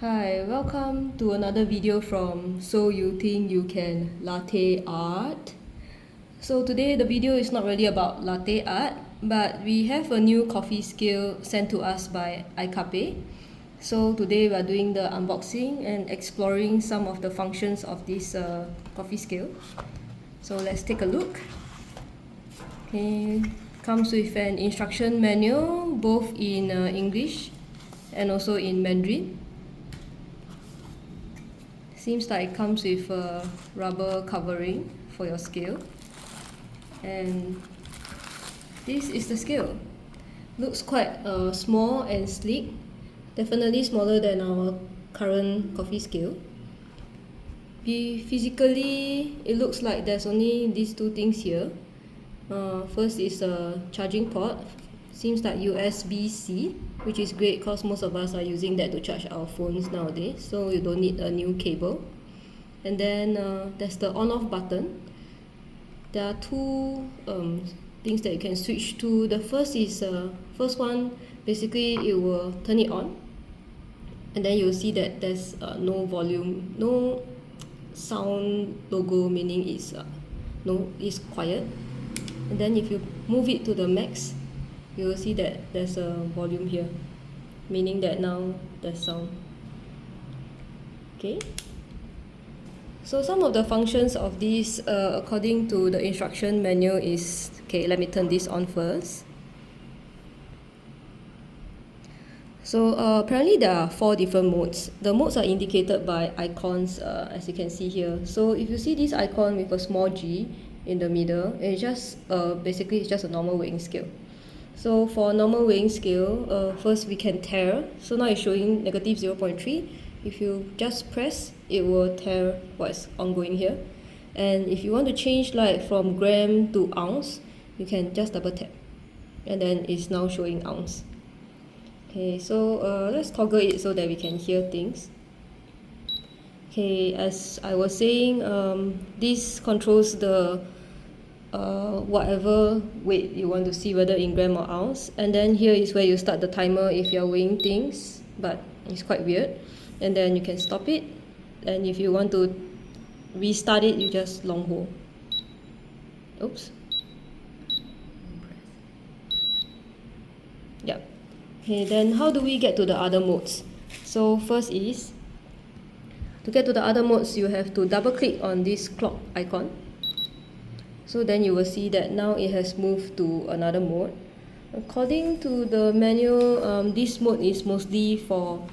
Hi, welcome to another video from So You Think You Can Latte Art. So today the video is not really about latte art, but we have a new coffee scale sent to us by IKAPE. So today we are doing the unboxing and exploring some of the functions of this coffee scale. So let's take a look. Okay, comes with an instruction manual both in English and also in Mandarin. Seems like it comes with a rubber covering for your scale, and this is the scale. Looks quite small and sleek, definitely smaller than our current coffee scale. Physically, it looks like there's only these two things here. First is a charging port, seems like USB-C, which is great because most of us are using that to charge our phones nowadays, so you don't need a new cable. And then there's the on-off button. There are two things that you can switch to. The first is first one, basically it will turn it on, and then you'll see that there's no volume, no sound logo, meaning it's quiet. And then if you move it to the max, you will see that there's a volume here, meaning that now there's sound. Okay, so some of the functions of this according to the instruction manual is, okay, let me turn this on first. So apparently there are 4 different modes. The modes are indicated by icons, as you can see here. So if you see this icon with a small g in the middle, it's just basically it's just a normal weighing scale. So for normal weighing scale, first we can tare. So now it's showing negative 0.3. If you just press, it will tare what's ongoing here. And if you want to change like from gram to ounce, you can just double tap, and then it's now showing ounce. Okay, so let's toggle it so that we can hear things. Okay, as I was saying, this controls the whatever weight you want to see, whether in gram or ounce. And then here is where you start the timer if you're weighing things, but it's quite weird. And then you can stop it, and if you want to restart it, you just long hold. Oops. Yep. Okay, then how do we get to the other modes? So first is, to get to the other modes, you have to double click on this clock icon. So then you will see that now it has moved to another mode. According to the manual, this mode is mostly for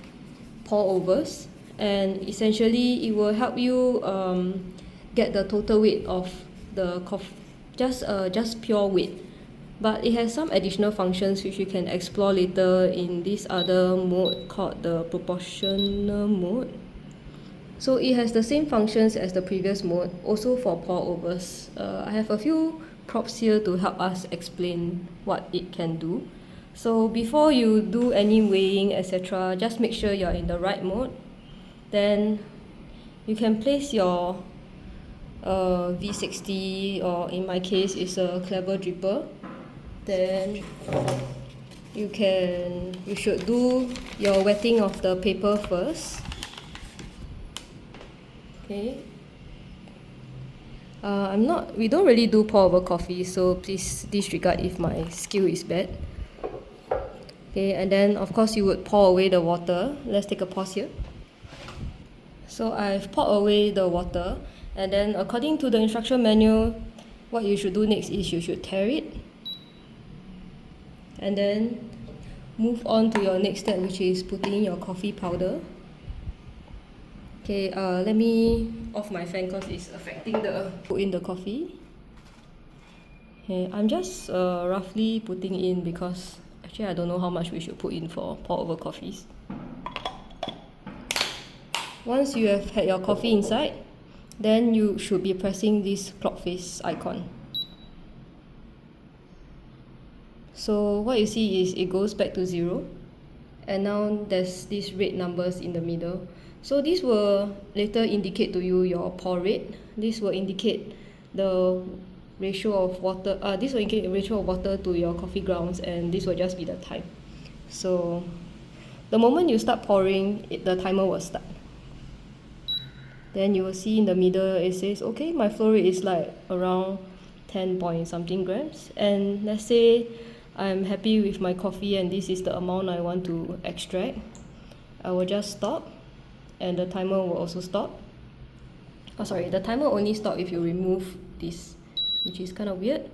pour overs, and essentially it will help you get the total weight of the coffee, just pure weight. But it has some additional functions which you can explore later in this other mode called the proportional mode. So it has the same functions as the previous mode, also for pour overs. I have a few props here to help us explain what it can do. So before you do any weighing, etc., just make sure you're in the right mode. Then you can place your V60, or in my case it's a clever dripper. Then you should do your wetting of the paper first. Okay. We don't really do pour over coffee, so please disregard if my skill is bad. Okay, and then of course you would pour away the water. Let's take a pause here. So I've poured away the water, and then according to the instruction manual, what you should do next is you should tare it, and then move on to your next step, which is putting in your coffee powder. Okay, let me off my fan because it's affecting the put in the coffee. Okay, I'm just roughly putting in because actually I don't know how much we should put in for pour over coffees. Once you have had your coffee inside, then you should be pressing this clock face icon. So what you see is it goes back to 0, and now there's these red numbers in the middle. So this will later indicate to you your pour rate. This will indicate the ratio of water. This will indicate the ratio of water to your coffee grounds, and this will just be the time. So the moment you start pouring, the timer will start. Then you will see in the middle it says, okay, my flow rate is like around 10 point something grams, and let's say I'm happy with my coffee and this is the amount I want to extract. I will just stop, and the timer will also stop. Oh sorry, the timer only stop if you remove this, which is kind of weird.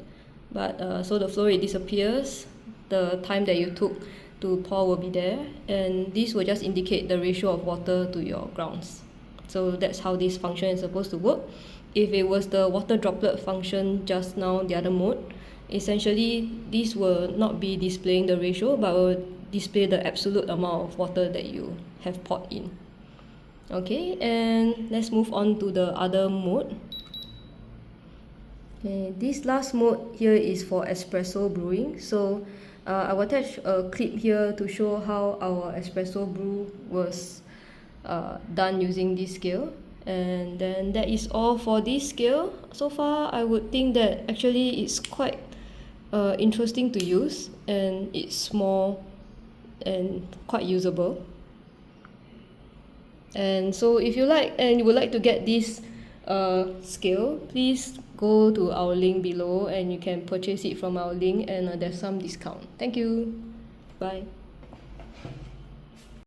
But so the flow rate disappears, the time that you took to pour will be there, and this will just indicate the ratio of water to your grounds. So that's how this function is supposed to work. If it was the water droplet function just now, the other mode, essentially this will not be displaying the ratio but will display the absolute amount of water that you have poured in. Okay, and let's move on to the other mode. Okay, this last mode here is for espresso brewing. So I will attach a clip here to show how our espresso brew was done using this scale. And then that is all for this scale. So far I would think that actually it's quite interesting to use, and it's small and quite usable. And so if you like and you would like to get this scale, please go to our link below and you can purchase it from our link, and there's some discount. Thank you. Bye.